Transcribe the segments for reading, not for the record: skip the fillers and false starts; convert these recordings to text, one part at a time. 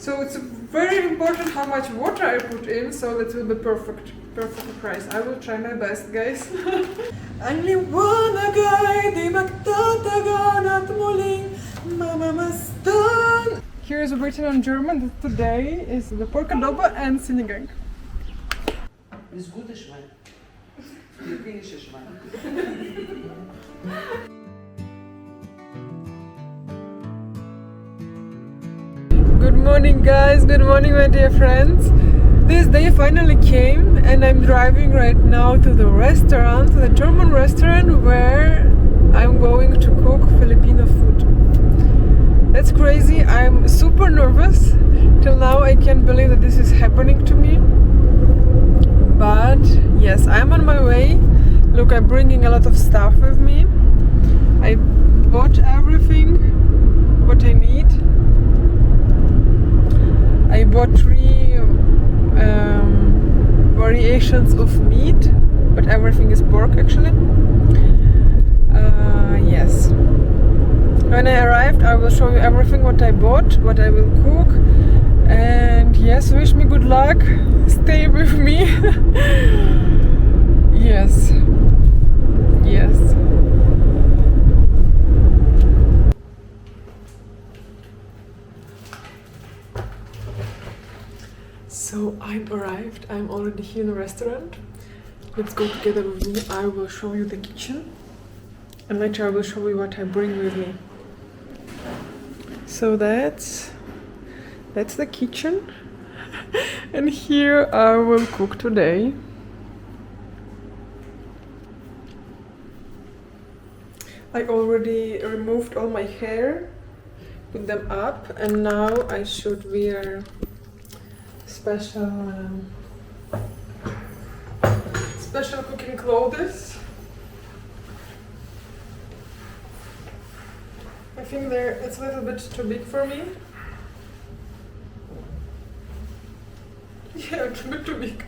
So it's very important how much water I put in, so that will be perfect price. I will try my best, guys. Ang liwanag ay di magtatagan at muling mamamasdan. Here is written in German that today is the pork adobo and sinigang. Ist gutes Schwein. Philippinisches Schwein. Good morning, guys. Good morning, my dear friends. This day finally came and I'm driving right now to the restaurant, the German restaurant where I'm going to cook Filipino food. That's crazy. I'm super nervous. Till now I can't believe that this is happening to me. But yes, I'm on my way. Look, I'm bringing a lot of stuff with me. I bought everything what I need. I bought 3 variations of meat, but everything is pork actually. Yes. When I arrived, I will show you everything what I bought, what I will cook, and yes, wish me good luck. Stay with me. Yes. Yes. So I've arrived. I'm already here in the restaurant. Let's go together with me. I will show you the kitchen, and later I will show you what I bring with me. So that's the kitchen. And here I will cook today. I already removed all my hair, put them up, and now I should wear special cooking clothes. I think it's a little bit too big for me. Yeah, it's a bit too big.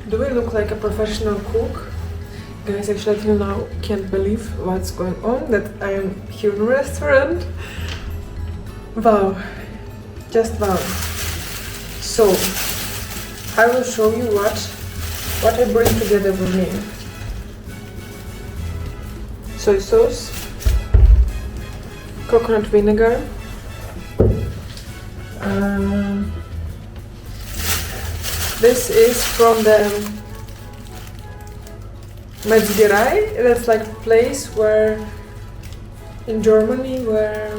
Do I look like a professional cook? Guys, actually till now can't believe what's going on, that I am here in a restaurant. Wow, just wow. So, I will show you what I bring together with me. Soy sauce, coconut vinegar, this is from the Metzgerei. That's like a place where in Germany where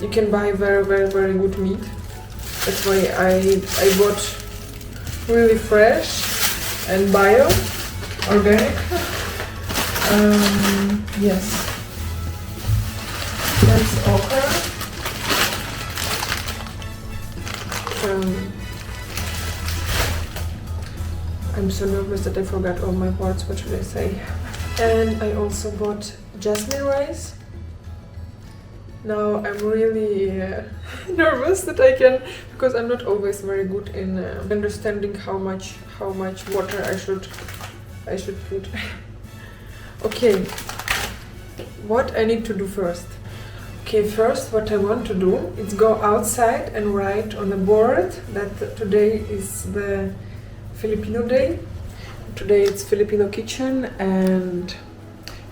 you can buy very good meat. That's why I bought really fresh and bio, organic. Yes. That's okra. I'm so nervous that I forgot all my words. What should I say? And I also bought jasmine rice. Now I'm really nervous that I can, because I'm not always very good in understanding how much water I should put. Okay, what I need to do first. Okay, first what I want to do is go outside and write on the board that today is the Filipino day. Today it's Filipino kitchen, and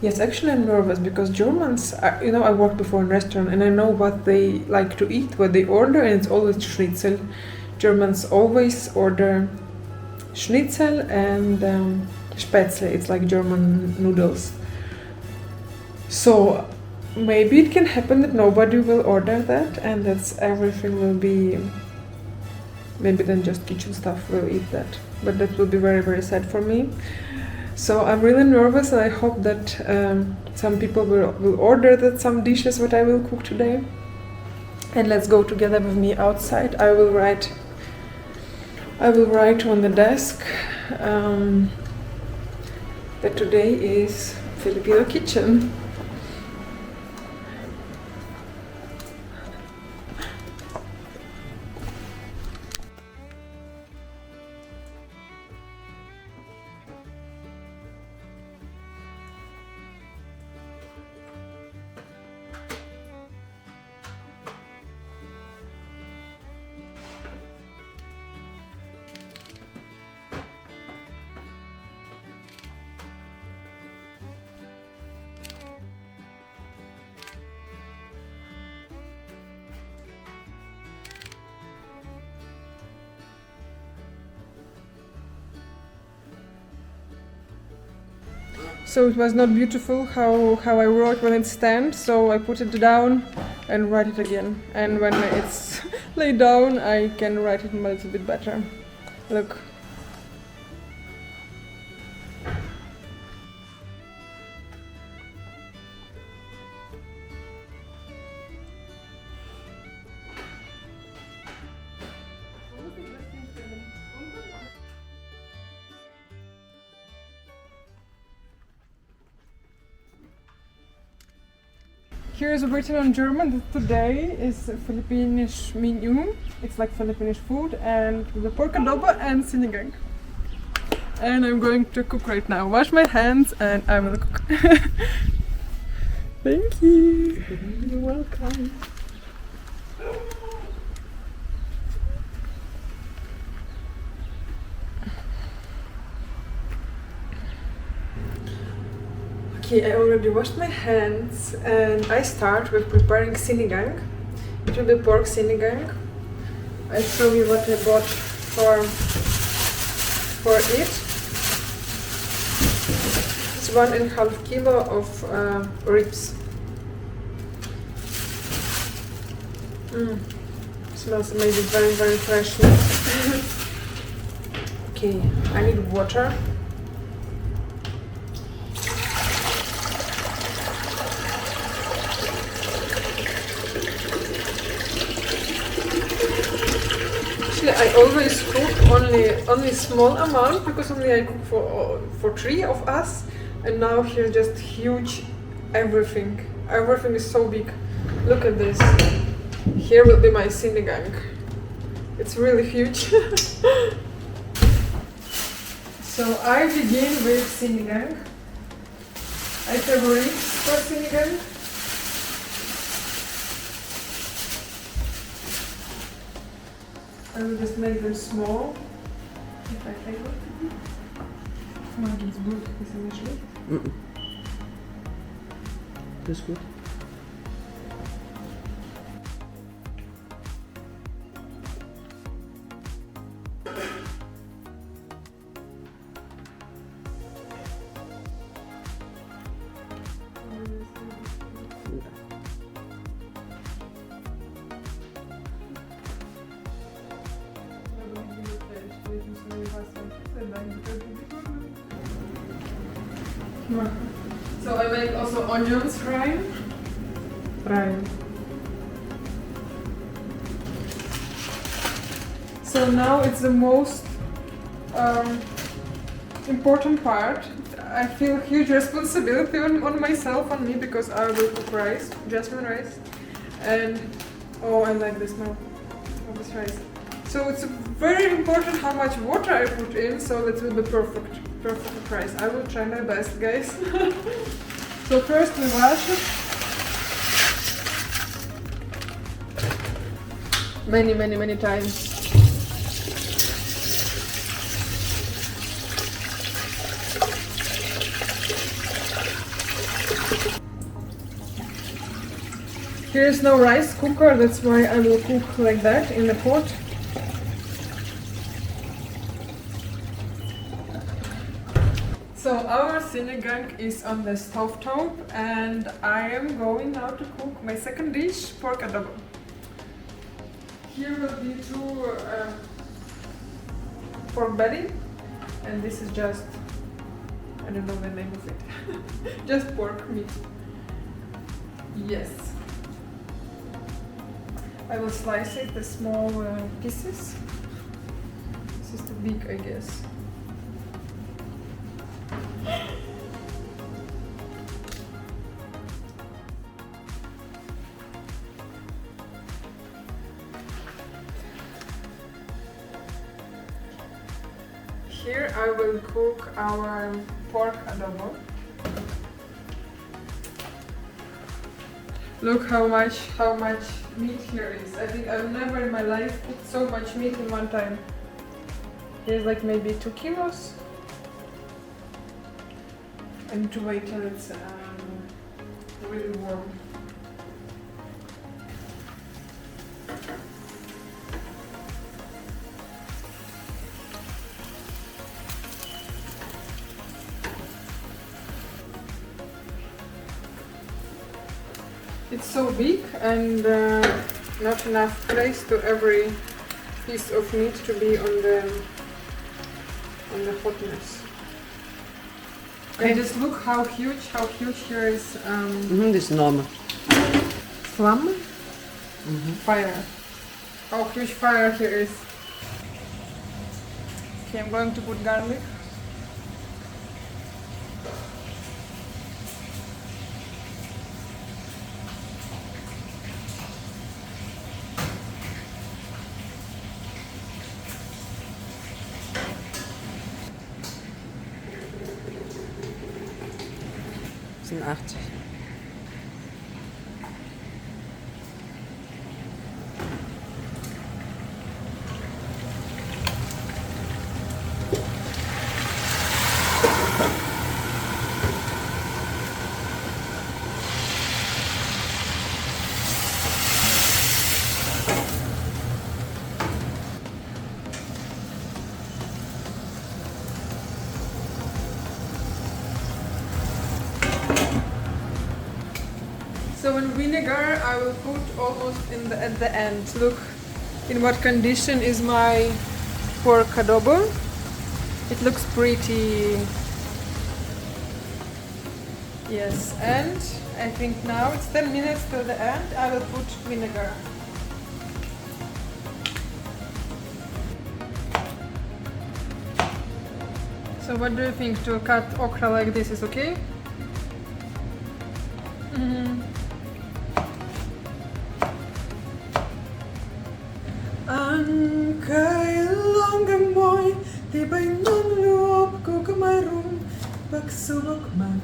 yes, actually I'm nervous because Germans, you know, I worked before in a restaurant and I know what they like to eat, what they order, and it's always schnitzel. Germans always order schnitzel and spätzle. It's like German noodles. So maybe it can happen that nobody will order that, and that's everything will be, maybe then just kitchen stuff will eat that. But that will be very sad for me. So I'm really nervous, and I hope that some people will order that some dishes what I will cook today. And let's go together with me outside. I will write on the desk that today is Filipino kitchen. So it was not beautiful how I wrote when it stands, so I put it down and write it again. And when it's laid down, I can write it a little bit better. Look. Here is written on German that today is a Filipino menu. It's like Filipino food, and the pork adobo and sinigang. And I'm going to cook right now. Wash my hands and I will cook. Thank you. You're welcome. Okay, I already washed my hands and I start with preparing sinigang. It will be pork sinigang. I'll show you what I bought for it. It's 1.5 kilo of ribs. Smells amazing, very, very fresh. Okay, I need water. I always cook only small amount because only I cook for 3 of us, and now here just huge everything. Everything is so big. Look at this. Here will be my sinigang. It's really huge. So I begin with sinigang. I have ribs for sinigang. I will just make them small. If I take it. Может быть, будет, если начать. That's good. So I make also onions fry. So now it's the most important part. I feel huge responsibility on myself, on me, because I will cook rice, jasmine rice, and oh, I like the smell of this rice. So it's very important how much water I put in, so that will be perfect rice. I will try my best, guys. So first we wash it many times. Here is no rice cooker, that's why I will cook like that in the pot. So our sinigang is on the stovetop, and I am going now to cook my second dish, pork adobo. Here will be 2 pork belly, and this is just, I don't know the name of it, just pork meat. Yes. I will slice it the small pieces. This is too big, I guess. Here I will cook our pork adobo. Look how much meat here is. I think I've never in my life cooked so much meat in one time. Here's like maybe 2 kilos. I need to wait till it's really warm. It's so big and not enough place to every piece of meat to be on the hotness. Okay, just look how huge here is. This is normal. Flame? Fire. How huge fire here is. Okay, I'm going to put garlic. Das sind 80. So in vinegar I will put almost at the end. Look in what condition is my pork adobo. It looks pretty. Yes, and I think now it's 10 minutes till the end. I will put vinegar. So what do you think? To cut okra like this is okay? Ang kailangan mo'y tibay ng loob ko kung mayroong pagsubok man.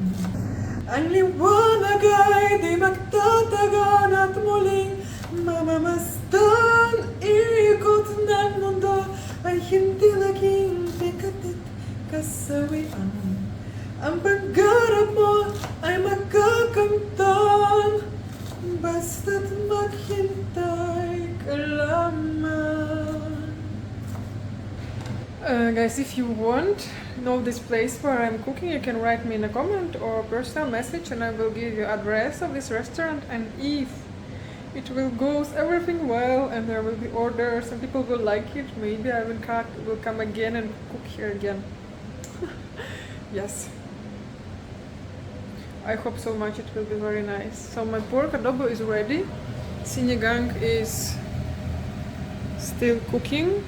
Ang liwanag ay di magtatagan at muling mamamasdan. Ikot ng mundo ay hindi laging bigatit kasawian. Ang paggarap mo ay magkakamtan, basta't maghintay ka lamang. Guys, if you know this place where I'm cooking, you can write me in a comment or personal message and I will give you address of this restaurant, and if it will go everything well and there will be orders and people will like it, maybe I will come again and cook here again. Yes. I hope so much, it will be very nice. So my pork adobo is ready. Sinigang is still cooking.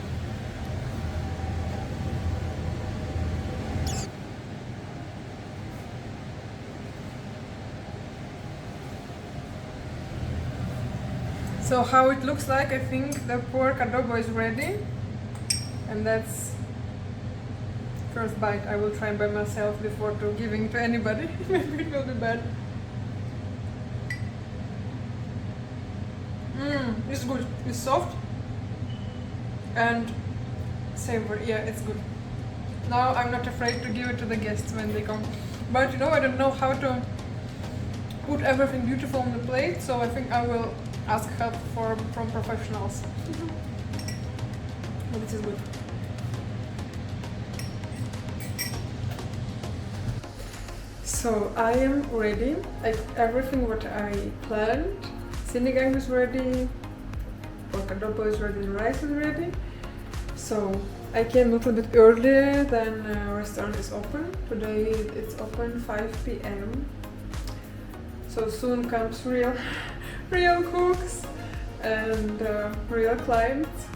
So how it looks like, I think the pork adobo is ready. And that's first bite. I will try by myself before giving to anybody. Maybe it will be bad. It's good. It's soft and savory. Yeah, it's good. Now I'm not afraid to give it to the guests when they come. But you know, I don't know how to put everything beautiful on the plate, so I think I will ask help from professionals. But this is good. So I am ready. Everything what I planned. Sinigang is ready. Pork adobo is ready. And rice is ready. So I came a little bit earlier than restaurant is open. Today it's open 5 p.m. So soon comes real cooks. and real clients.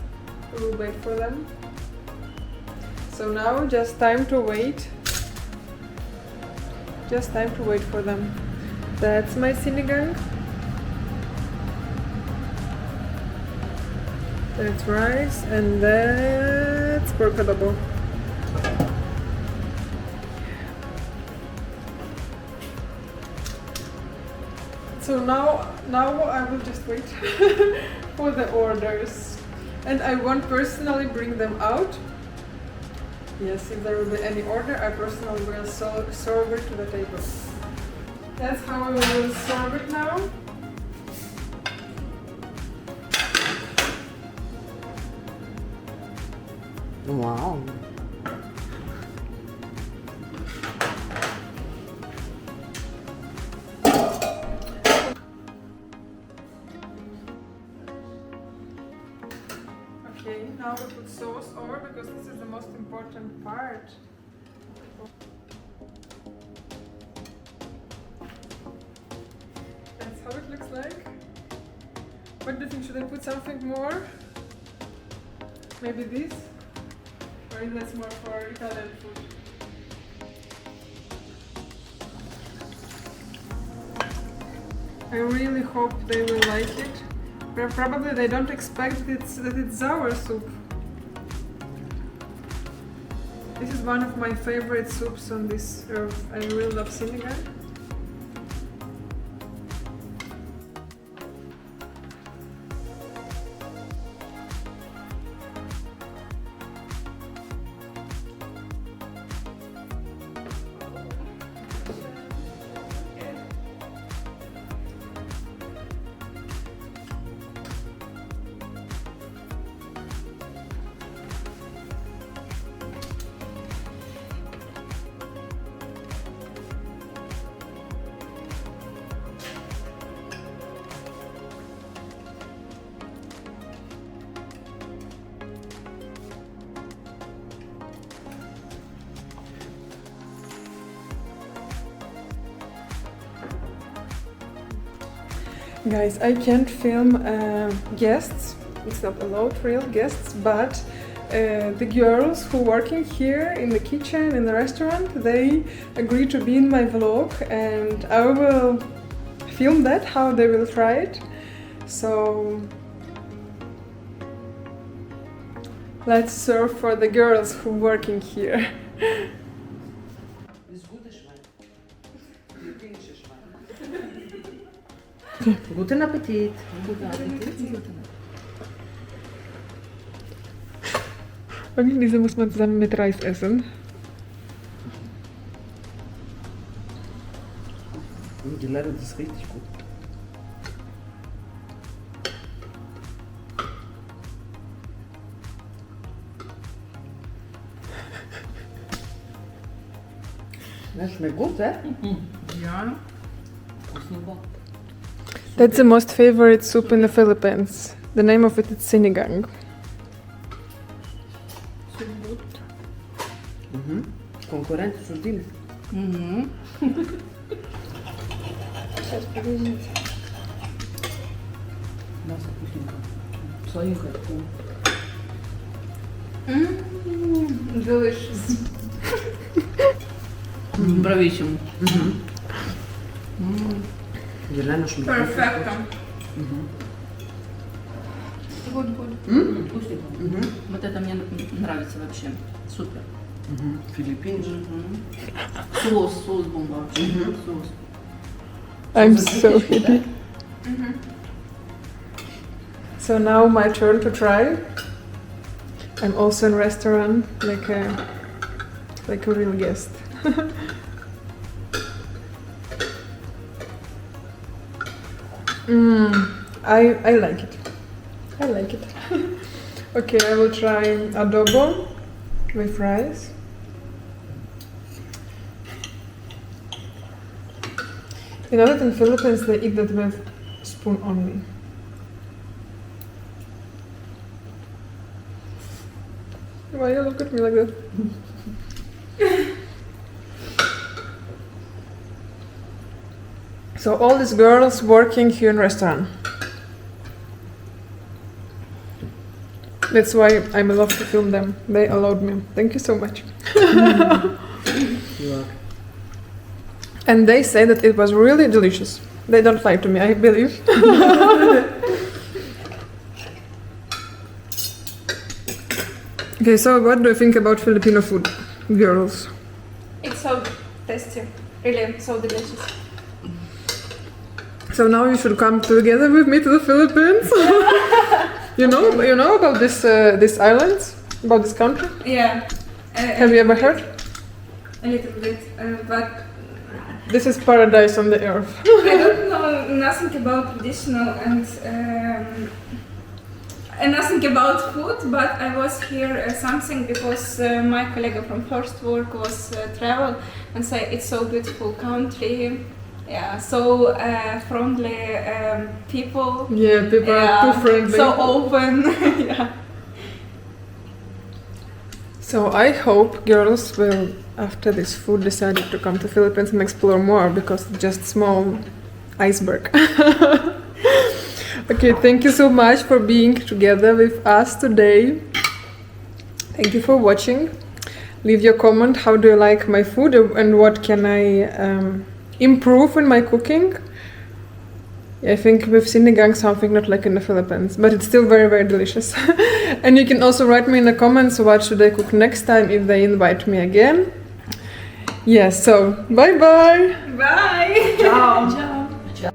We will wait for them. So now just time to wait. Just time to wait for them. That's my sinigang. That's rice and that's pork adobo. So now I will just wait for the orders, and I won't personally bring them out. Yes, if there will be any order, I personally will serve it to the table. That's how I will serve it now. Wow. Okay, now we put sauce over because this is the most important part. That's how it looks like. What do you think? Should I put something more? Maybe this? Or is that more for Italian food? I really hope they will like it. Probably they don't expect that it's sour soup. This is one of my favorite soups on this earth. I really love sinigang. Guys, I can't film guests, it's not allowed, real guests, but the girls who working here in the kitchen, in the restaurant, they agreed to be in my vlog, and I will film that, how they will try it. So let's serve for the girls who working here. Guten Appetit. Guten Appetit. Und diese muss man zusammen mit Reis essen. Die Lade ist richtig gut. Das schmeckt gut, eh? Ja. That's the most favorite soup in the Philippines. The name of it is sinigang. Конкурент судим. Сейчас подождите. Мясо вкусненько. Слоинка. Delicious. Bravissimo. Perfecto. Good. Вкусненько. Вот это мне нравится вообще. Супер. Филиппин. Соус бомба. Соус. I'm so happy. So now my turn to try. I'm also in restaurant, like a real guest. I like it. I like it. Okay, I will try adobo with rice. You know that in Philippines they eat that with spoon only. Why you look at me like that? So all these girls working here in restaurant. That's why I'm allowed to film them. They allowed me. Thank you so much. You are. And they say that it was really delicious. They don't lie to me, I believe. Okay, so what do you think about Filipino food, girls? It's so tasty, really so delicious. So now you should come together with me to the Philippines. you know about this islands, about this country. Yeah. Have you ever heard? A little bit, but This is paradise on the earth. I don't know nothing about traditional and nothing about food. But I was here something because my colleague from first work was travel and say it's so beautiful country. Yeah, so friendly people. Yeah, people are too friendly. So open. Yeah. So I hope girls will, after this food, decided to come to Philippines and explore more, because it's just small iceberg. Okay, thank you so much for being together with us today. Thank you for watching. Leave your comment. How do you like my food and what can I improve in my cooking? I think with sinigang something not like in the Philippines, but it's still very, very delicious. And you can also write me in the comments what should I cook next time if they invite me again. Yes, so bye bye. Bye. Ciao. Ciao.